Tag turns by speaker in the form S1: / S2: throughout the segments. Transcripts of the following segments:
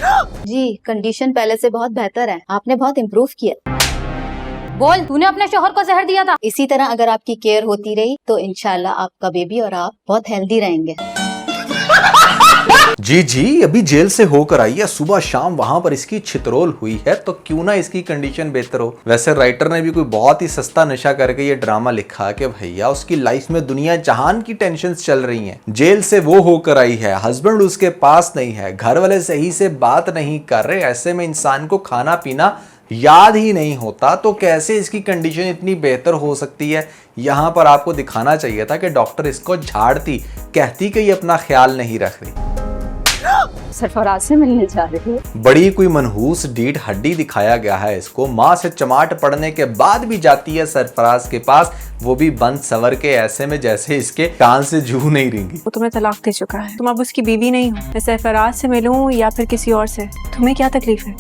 S1: जी condition पहले से बहुत बेहतर है, आपने बहुत इम्प्रूव किया।
S2: बोल, तूने अपने शोहर को जहर दिया था।
S1: इसी तरह अगर आपकी केयर होती रही तो इंशाल्लाह आपका बेबी और आप बहुत हेल्दी रहेंगे।
S3: जी जी, अभी जेल से होकर आई है, सुबह शाम वहां पर इसकी छितरोल हुई है, तो क्यों ना इसकी कंडीशन बेहतर हो। वैसे राइटर ने भी कोई बहुत ही सस्ता नशा करके ये ड्रामा लिखा कि भैया उसकी लाइफ में दुनिया जहान की टेंशन चल रही हैं। जेल से वो होकर आई है, हस्बैंड उसके पास नहीं है, घर वाले सही से बात नहीं कर रहे, ऐसे में इंसान को खाना पीना याद ही नहीं होता, तो कैसे इसकी कंडीशन इतनी बेहतर हो सकती है। यहां पर आपको दिखाना चाहिए था कि डॉक्टर इसको झाड़ती, कहती कि ये अपना ख्याल नहीं रख रही।
S2: सरफराज से मिलने जा रही है।
S3: बड़ी कोई मनहूस डीठ हड्डी दिखाया गया है इसको। माँ से चमाट पड़ने के बाद भी जाती है सरफराज के पास, वो भी बंद सवर के, ऐसे में जैसे इसके कान से जू नहीं रेंगी।
S4: वो तुम्हें तलाक दे चुका है, तुम अब उसकी बीवी नहीं हो। मैं सरफराज से मिलूं या फिर किसी और से, तुम्हें क्या तकलीफ है?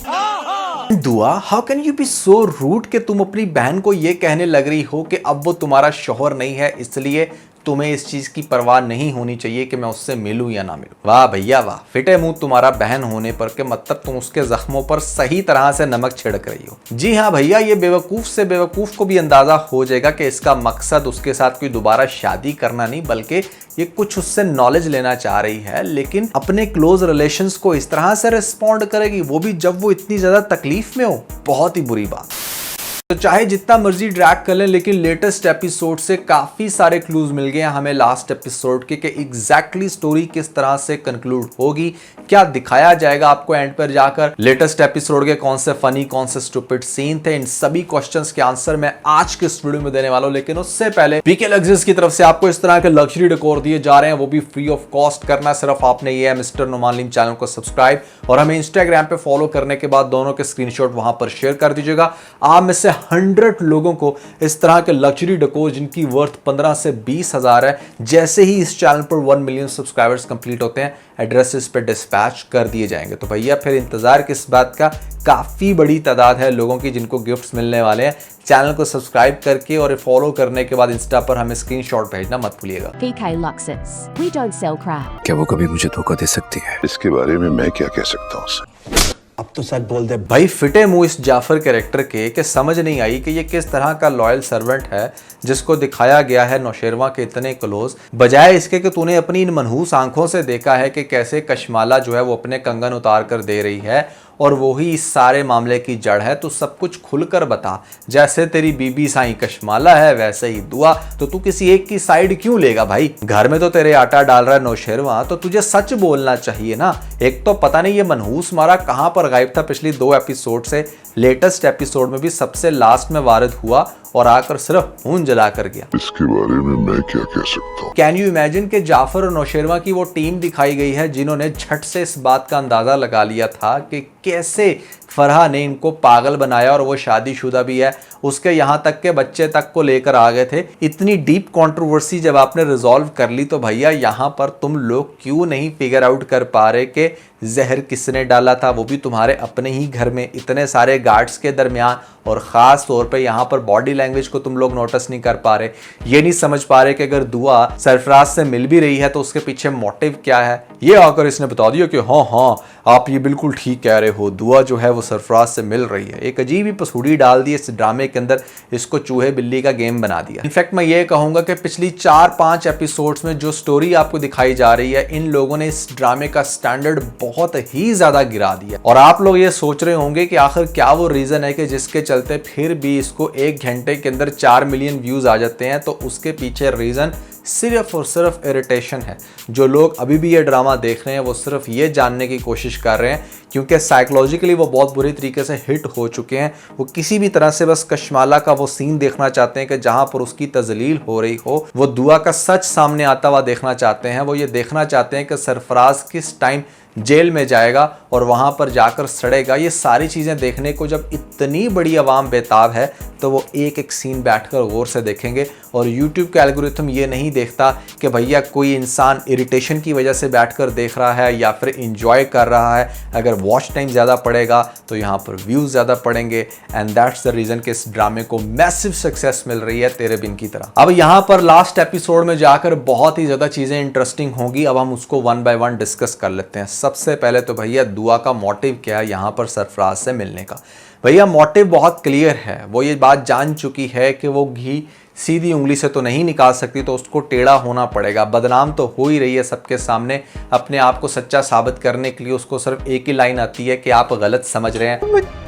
S3: Dua, how can you be so rude कि तुम अपनी बहन को ये कहने लग रही हो कि अब वो तुम्हारा शौहर नहीं है, इसलिए तुम्हें इस चीज की परवाह नहीं होनी चाहिए कि मैं उससे मिलूं या ना मिलूं। वाह भैया वाह, फिटे मुंह तुम्हारा बहन होने पर के मतलब तुम उसके जख्मों पर सही तरह से नमक छिड़क रही हो। जी हाँ भैया, ये बेवकूफ से बेवकूफ को भी अंदाजा हो जाएगा कि इसका मकसद उसके साथ कोई दोबारा शादी करना नहीं, बल्कि ये कुछ उससे नॉलेज लेना चाह रही है। लेकिन अपने क्लोज रिलेशंस को इस तरह से रिस्पॉन्ड करेगी, वो भी जब वो इतनी ज्यादा तकलीफ में हो, बहुत ही बुरी बात। तो चाहे जितना मर्जी ड्रैग कर लें, लेकिन लेटेस्ट एपिसोड से काफी सारे क्लूज मिल गए हैं हमें लास्ट एपिसोड के कि एग्जैक्टली स्टोरी किस तरह से कंक्लूड होगी, क्या दिखाया जाएगा आपको एंड पर जाकर। लेटेस्ट एपिसोड के कौन से फनी, कौन से स्टूपिड सीन थे, इन सभी क्वेश्चंस के आंसर मैं आज के इस वीडियो में देने वाला हूं। लेकिन उससे पहले पीके लग्जरीज की तरफ से आपको इस तरह के लग्जरी डेकोर दिए जा रहे हैं, वो भी फ्री ऑफ कॉस्ट। करना सिर्फ आपने ये है मिस्टर नुमान लीम चैनल को सब्सक्राइब और हमें इंस्टाग्राम पे फॉलो करने के बाद दोनों के स्क्रीनशॉट वहां पर शेयर कर दीजिएगा। आप में से 100 लोगों को इस तरह के लग्जरी डेकोर जिनकी वर्थ 15 से 20 हजार है, जैसे ही इस चैनल पर 1 मिलियन सब्सक्राइबर्स कंप्लीट होते हैं, एड्रेसेस पे डिस्पैच कर दिए जाएंगे। तो भैया फिर इंतजार किस बात का, काफी बड़ी तादाद है लोगों की जिनको गिफ्ट्स मिलने वाले हैं। चैनल को सब्सक्राइब करके और फॉलो करने के बाद इंस्टा पर हमें स्क्रीनशॉट भेजना मत भूलिएगा।
S5: PK Luxus. We don't sell crap.
S6: क्या वो कभी मुझे धोखा दे सकती है?
S7: इसके बारे में मैं क्या कह सकता हूँ सर?
S8: अब तो सच बोल दे
S3: भाई। फिटे मुंह इस जाफर कैरेक्टर के कि समझ नहीं आई कि ये किस तरह का लॉयल सर्वेंट है जिसको दिखाया गया है नौशेरवा के इतने क्लोज, बजाय इसके कि तूने अपनी इन मनहूस आंखों से देखा है कि कैसे कशमाला जो है वो अपने कंगन उतार कर दे रही है और वो ही इस सारे मामले की जड़ है। तो सब कुछ खुलकर बता। जैसे तेरी बीबी साईं कशमाला है, वैसे ही दुआ, तो तू किसी एक की साइड क्यों लेगा भाई? घर में तो तेरे आटा डाल रहा है नौशेरवा, तो तुझे सच बोलना चाहिए ना। एक तो पता नहीं ये मनहूस मारा कहां पर गायब था पिछली 2 एपिसोड से, लेटेस्ट एपिसोड में भी सबसे लास्ट में वारिद हुआ और आकर सिर्फ खून जला कर गया।
S7: इसके बारे में मैं क्या कह सकता हूँ?
S3: कैन यू इमेजिन कि जाफर और नौशेरवा की वो टीम दिखाई गई है जिन्होंने झट से इस बात का अंदाजा लगा लिया था कि कैसे फरहा ने इनको पागल बनाया, और वो शादीशुदा भी है, उसके यहाँ तक के बच्चे तक को लेकर आ गए थे। इतनी डीप कंट्रोवर्सी जब आपने रिजॉल्व कर ली, तो भैया यहाँ पर तुम लोग क्यों नहीं फिगर आउट कर पा रहे कि जहर किसने डाला था, वो भी तुम्हारे अपने ही घर में, इतने सारे गार्ड्स के दरमियान, और ख़ास तौर पे यहाँ पर बॉडी लैंग्वेज को तुम लोग नोटिस नहीं कर पा रहे। ये नहीं समझ पा रहे कि अगर दुआ सरफराज से मिल भी रही है तो उसके पीछे मोटिव क्या है। ये आकर इसने बता दिया कि हाँ हाँ आप ये बिल्कुल ठीक कह रहे हो, दुआ जो है वो सरफराज से मिल रही है। एक अजीब ही पसूड़ी डाल दी इस ड्रामे के अंदर, इसको चूहे बिल्ली का गेम बना दिया। इनफैक्ट मैं ये कहूँगा कि पिछली 4-5 एपिसोड्स में जो स्टोरी आपको दिखाई जा रही है, इन लोगों ने इस ड्रामे का स्टैंडर्ड बहुत ही ज़्यादा गिरा दिया। और आप लोग ये सोच रहे होंगे कि आखिर क्या वो रीज़न है कि जिसके चलते फिर भी इसको 1 घंटे के अंदर 4 मिलियन व्यूज़ आ जाते हैं। तो उसके पीछे रीज़न सिर्फ और सिर्फ इरिटेशन है। जो लोग अभी भी ये ड्रामा देख रहे हैं वो सिर्फ ये जानने की कोशिश कर रहे हैं, क्योंकि साइकोलॉजिकली वो बहुत बुरी तरीके से हिट हो चुके हैं। वो किसी भी तरह से बस कशमाला का वो सीन देखना चाहते हैं कि जहां पर उसकी तजलील हो रही हो, वो दुआ का सच सामने आता हुआ देखना चाहते हैं। वो ये देखना चाहते हैं कि सरफराज किस टाइम जेल में जाएगा और वहां पर जाकर सड़ेगा। ये सारी चीज़ें देखने को जब इतनी बड़ी आवाम बेताब है, तो वो एक एक सीन बैठकर गौर से देखेंगे। और यूट्यूब का एल्गोरिथम ये नहीं देखता कि भैया कोई इंसान इरिटेशन की वजह से बैठकर देख रहा है या फिर इंजॉय कर रहा है। अगर वॉच टाइम ज़्यादा पड़ेगा तो यहाँ पर व्यूज़ ज़्यादा पड़ेंगे, एंड दैट्स द रीज़न कि इस ड्रामे को मैसिव सक्सेस मिल रही है तेरे बिन की तरह। अब यहाँ पर लास्ट एपिसोड में जाकर बहुत ही ज़्यादा चीज़ें इंटरेस्टिंग होंगी। अब हम उसको 1 बाय 1 डिस्कस कर लेते हैं। सबसे पहले तो भैया दुआ का मोटिव क्या है यहाँ पर सरफराज से मिलने का। भैया मोटिव बहुत क्लियर है, वो ये बात जान चुकी है कि वो घी सीधी उंगली से तो नहीं निकाल सकती, तो उसको टेढ़ा होना पड़ेगा। बदनाम तो हो ही रही है सबके सामने, अपने आप को सच्चा साबित करने के लिए उसको सिर्फ एक ही लाइन आती है कि आप गलत समझ रहे हैं,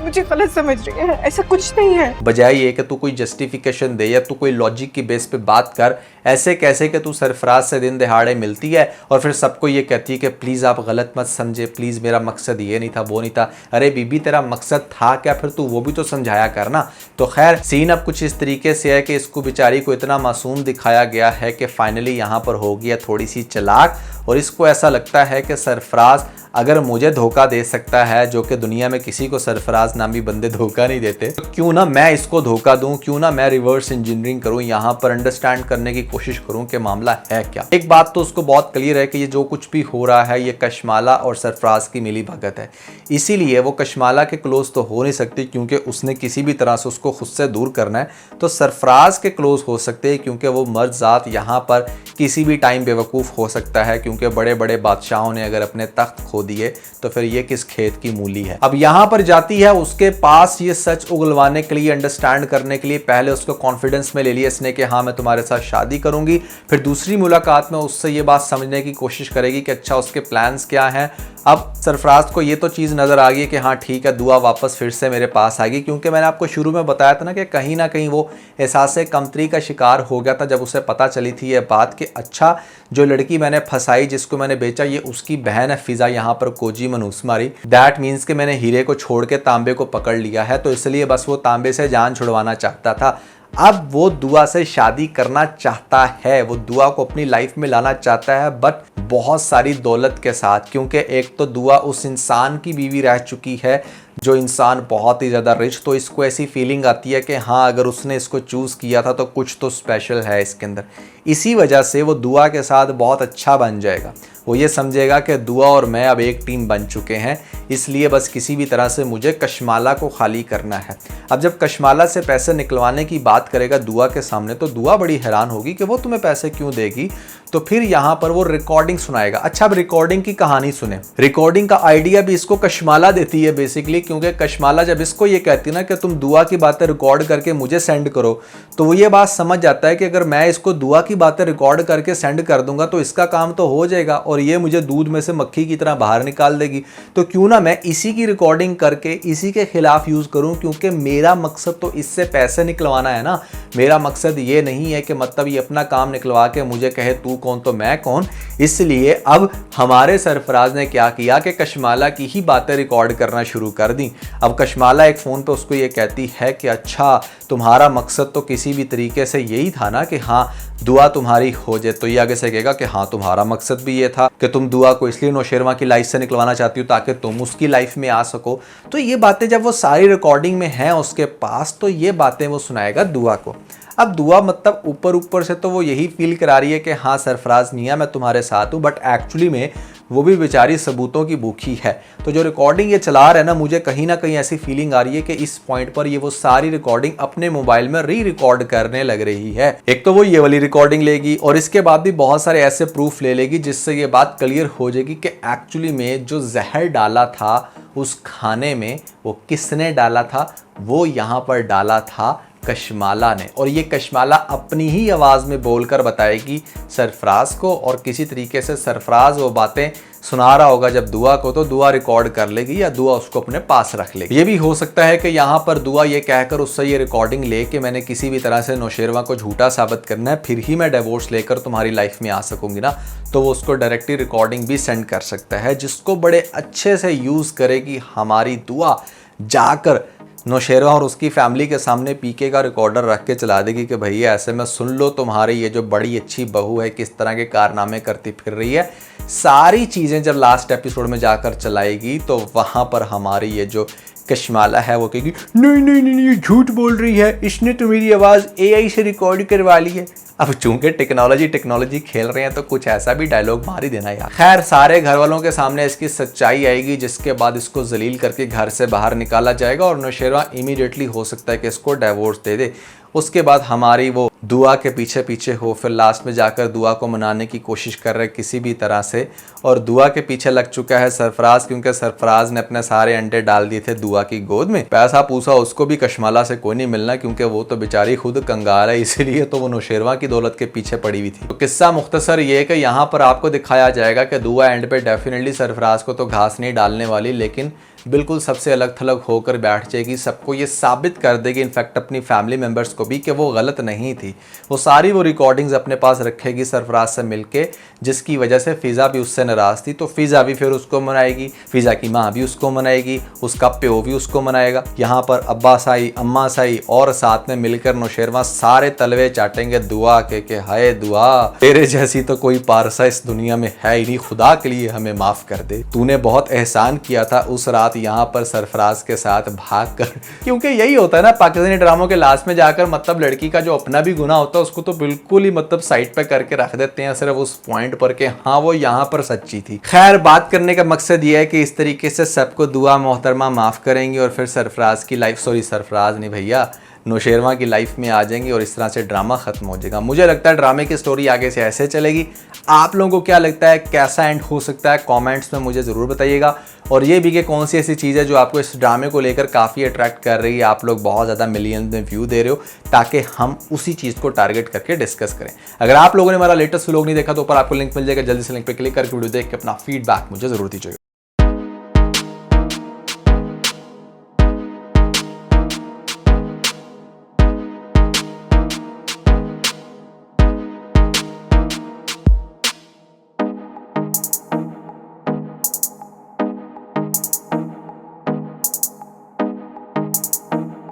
S4: मुझे गलत समझ रही है, ऐसा कुछ नहीं है।
S3: बजाय ये कि तू कोई जस्टिफिकेशन दे या तू कोई लॉजिक की बेस पे बात कर। ऐसे कैसे कि तू सरफराज से दिन दहाड़े मिलती है और फिर सबको ये कहती है कि प्लीज़ आप गलत मत समझे, प्लीज़ मेरा मकसद ये नहीं था, वो नहीं था। अरे बीबी तेरा मकसद था क्या, फिर तू वो भी तो समझाया कर ना। तो खैर सीन अब कुछ इस तरीके से है कि इसको बेचारी को इतना मासूम दिखाया गया है कि फाइनली यहाँ पर हो गया थोड़ी सी चालाक, और इसको ऐसा लगता है कि सरफराज अगर मुझे धोखा दे सकता है, जो कि दुनिया में किसी को सरफराज नामी बंदे धोखा नहीं देते, तो क्यों ना मैं इसको धोखा दूं, क्यों ना मैं रिवर्स इंजीनियरिंग करूं, यहाँ पर अंडरस्टैंड करने की कोशिश करूं कि मामला है क्या। एक बात तो उसको बहुत क्लियर है कि ये जो कुछ भी हो रहा है ये कशमाला और सरफराज की मिली भगत है, इसीलिए वो कशमाला के क्लोज तो हो नहीं सकती क्योंकि उसने किसी भी तरह से उसको खुद से दूर करना है। तो सरफराज के क्लोज हो सकते हैं क्योंकि वो मर्द ज़ात यहाँ पर किसी भी टाइम बेवकूफ़ हो सकता है, क्योंकि बड़े बड़े बादशाहों ने अगर अपने तख्त खो दिए तो फिर ये किस खेत की मूली है। अब यहां पर जाती है उसके पास ये सच उगलवाने के लिए, अंडरस्टैंड करने के लिए। पहले उसको कॉन्फिडेंस में ले लिया इसने कि हाँ मैं तुम्हारे साथ शादी करूंगी, फिर दूसरी मुलाकात में उससे ये बात समझने की कोशिश करेगी कि अच्छा उसके प्लान्स क्या हैं। अब सरफराज को ये तो चीज़ नज़र आ गई कि हाँ ठीक है दुआ वापस फिर से मेरे पास आ गई, क्योंकि मैंने आपको शुरू में बताया था ना कहीं वो एहसास कमतरी का शिकार हो गया था जब उसे पता चली थी ये बात कि अच्छा जो लड़की मैंने फंसाई, जिसको मैंने बेचा, ये उसकी बहन है फिजा, यहाँ पर कोजी मनूसमारी। दैट मीन्स कि मैंने हीरे को छोड़ के तांबे को पकड़ लिया है, तो इसलिए बस वो तांबे से जान छुड़वाना चाहता था। अब वो दुआ से शादी करना चाहता है, वो दुआ को अपनी लाइफ में लाना चाहता है, बट बहुत सारी दौलत के साथ, क्योंकि एक तो दुआ उस इंसान की बीवी रह चुकी है जो इंसान बहुत ही ज़्यादा रिच, तो इसको ऐसी फीलिंग आती है कि हाँ अगर उसने इसको चूज़ किया था तो कुछ तो स्पेशल है इसके अंदर। इसी वजह से वो दुआ के साथ बहुत अच्छा बन जाएगा। वो ये समझेगा कि दुआ और मैं अब एक टीम बन चुके हैं, इसलिए बस किसी भी तरह से मुझे कशमाला को खाली करना है। अब जब कशमाला से पैसे निकलवाने की बात करेगा दुआ के सामने, तो दुआ बड़ी हैरान होगी कि वो तुम्हें पैसे क्यों देगी। तो फिर यहाँ पर वो रिकॉर्डिंग सुनाएगा। अच्छा अब रिकॉर्डिंग की कहानी सुने। रिकॉर्डिंग का आइडिया भी इसको कशमाला देती है बेसिकली, क्योंकि कशमाला जब इसको ये कहती है ना कि तुम दुआ की बातें रिकॉर्ड करके मुझे सेंड करो, तो वो ये बात समझ जाता है कि अगर मैं इसको दुआ की बातें रिकॉर्ड करके सेंड कर दूंगा तो इसका काम तो हो जाएगा और ये मुझे दूध में से मक्खी की तरह बाहर निकाल देगी। तो क्यों ना मैं इसी की रिकॉर्डिंग करके इसी के खिलाफ यूज करूं, क्योंकि मेरा मकसद तो इससे पैसे निकलवाना है ना। मेरा मकसद ये नहीं है कि मतलब ये अपना काम निकलवा के मुझे कहे तू कौन तो मैं कौन। इसलिए अब हमारे सरफराज ने क्या किया कि कशमाला की ही बातें रिकॉर्ड करना शुरू कर दी। अब कशमाला एक फ़ोन पे उसको ये कहती है कि अच्छा तुम्हारा मकसद तो किसी भी तरीके से यही था ना कि हाँ दुआ तुम्हारी हो जाए। तो ये आगे से कहेगा कि हाँ तुम्हारा मकसद भी ये था कि तुम दुआ को इसलिए नौशेरवा की लाइफ से निकलवाना चाहती हो ताकि तुम उसकी लाइफ में आ सको। तो ये बातें जब वो सारी रिकॉर्डिंग में हैं उसके पास, तो ये बातें वो सुनाएगा दुआ को। अब दुआ मतलब ऊपर से तो वो यही फील करा रही है कि हाँ सरफराज मियां मैं तुम्हारे साथ हूँ, बट एक्चुअली में वो भी बेचारी सबूतों की भूखी है। तो जो रिकॉर्डिंग ये चला रहा है ना, मुझे कहीं ना कहीं ऐसी फीलिंग आ रही है कि इस पॉइंट पर ये वो सारी रिकॉर्डिंग अपने मोबाइल में री रिकॉर्ड करने लग रही है। एक तो वो ये वाली रिकॉर्डिंग लेगी और इसके बाद भी बहुत सारे ऐसे प्रूफ ले लेगी जिससे ये बात क्लियर हो जाएगी कि एक्चुअली में जो जहर डाला था उस खाने में वो किसने डाला था। वो यहाँ पर डाला था कशमाला ने, और ये कशमाला अपनी ही आवाज़ में बोलकर बताएगी सरफराज को, और किसी तरीके से सरफराज वो बातें सुना रहा होगा जब दुआ को, तो दुआ रिकॉर्ड कर लेगी या दुआ उसको अपने पास रख लेगी। ये भी हो सकता है कि यहाँ पर दुआ ये कहकर उससे ये रिकॉर्डिंग ले कि मैंने किसी भी तरह से नौशेरवा को झूठा साबित करना है, फिर ही मैं डिवोर्स लेकर तुम्हारी लाइफ में आ सकूंगी ना। तो वो उसको डायरेक्टली रिकॉर्डिंग भी सेंड कर सकता है, जिसको बड़े अच्छे से यूज़ करेगी हमारी दुआ। जाकर नौशेरवा और उसकी फैमिली के सामने पीके का रिकॉर्डर रख के चला देगी कि भैया ऐसे में सुन लो तुम्हारी ये जो बड़ी अच्छी बहू है किस तरह के कारनामे करती फिर रही है। सारी चीज़ें जब लास्ट एपिसोड में जाकर चलाएगी तो वहाँ पर हमारी ये जो कशमाला है वो कहेगी नहीं ये झूठ बोल रही है, इसने तो मेरी आवाज़ AI से रिकॉर्ड करवा ली है। अब चूंकि टेक्नोलॉजी खेल रहे हैं तो कुछ ऐसा भी डायलॉग मार ही देना यार। खैर सारे घर वालों के सामने इसकी सच्चाई आएगी, जिसके बाद इसको जलील करके घर से बाहर निकाला जाएगा और नौशेरवा इमीडिएटली हो सकता है कि इसको डिवोर्स दे दे। उसके बाद हमारी वो दुआ के पीछे पीछे हो, फिर लास्ट में जाकर दुआ को मनाने की कोशिश कर रहे किसी भी तरह से, और दुआ के पीछे लग चुका है सरफराज, क्योंकि सरफराज ने अपने सारे अंडे डाल दिए थे दुआ की गोद में। पैसा पूसा उसको भी कशमाला से कोई नहीं मिलना, क्योंकि वो तो बेचारी खुद कंगाल है, इसीलिए तो वो नौशेरवा की दौलत के पीछे पड़ी हुई थी। तो किस्सा मुख्तसर ये है कि यहाँ पर आपको दिखाया जाएगा कि दुआ एंड पे डेफिनेटली सरफराज को तो घास नहीं डालने वाली, लेकिन बिल्कुल सबसे अलग थलग होकर बैठ जाएगी, सबको ये साबित कर देगी, इनफैक्ट अपनी फैमिली मेम्बर्स को भी, कि वो गलत नहीं थी। वो सारी वो रिकॉर्डिंग्स अपने पास रखेगी सरफराज से मिलके, जिसकी वजह से फ़िज़ा भी उससे नाराज़ थी, तो फ़िज़ा भी फिर उसको मनाएगी, फ़िज़ा की माँ भी उसको मनाएगी, उसका प्यो भी उसको मनाएगा। यहाँ पर अब्बा साई, अम्मा साई और साथ में मिलकर नौशेरवा सारे तलवे चाटेंगे दुआ के हाय दुआ, तेरे जैसी तो कोई पारसा इस दुनिया में है ही नहीं, खुदा के लिए हमें माफ़ कर दे, तूने बहुत एहसान किया था उस रात यहाँ पर सरफराज के साथ भागकर। क्योंकि यही होता है ना पाकिस्तानी ड्रामों के लास्ट में जाकर, मतलब लड़की का जो अपना भी गुनाह होता है उसको तो बिल्कुल ही मतलब साइड पे करके रख देते हैं, सिर्फ उस पॉइंट पर के हाँ वो यहाँ पर सच्ची थी। खैर, बात करने का मकसद ये है कि इस तरीके से सबको दुआ मोहतरमा माफ़ करेंगी और फिर सरफराज की लाइफ, सॉरी सरफराज नहीं भैया, नौशेरवा की लाइफ में आ जाएंगी और इस तरह से ड्रामा खत्म हो जाएगा। मुझे लगता है ड्रामे की स्टोरी आगे से ऐसे चलेगी। आप लोगों को क्या लगता है, कैसा एंड हो सकता है, कमेंट्स में मुझे ज़रूर बताइएगा। और ये भी कि कौन सी ऐसी चीज़ है जो आपको इस ड्रामे को लेकर काफ़ी अट्रैक्ट कर रही है, आप लोग बहुत ज़्यादा मिलियन में व्यू दे रहे हो, ताकि हम उसी चीज़ को टारगेट करके डिस्कस करें। अगर आप लोगों ने हमारा लेटेस्ट व्लॉग नहीं देखा तो ऊपर आपको लिंक मिल जाएगा, जल्दी से लिंक पर क्लिक करके वीडियो देख के अपना फीडबैक मुझे ज़रूर दीजिएगा।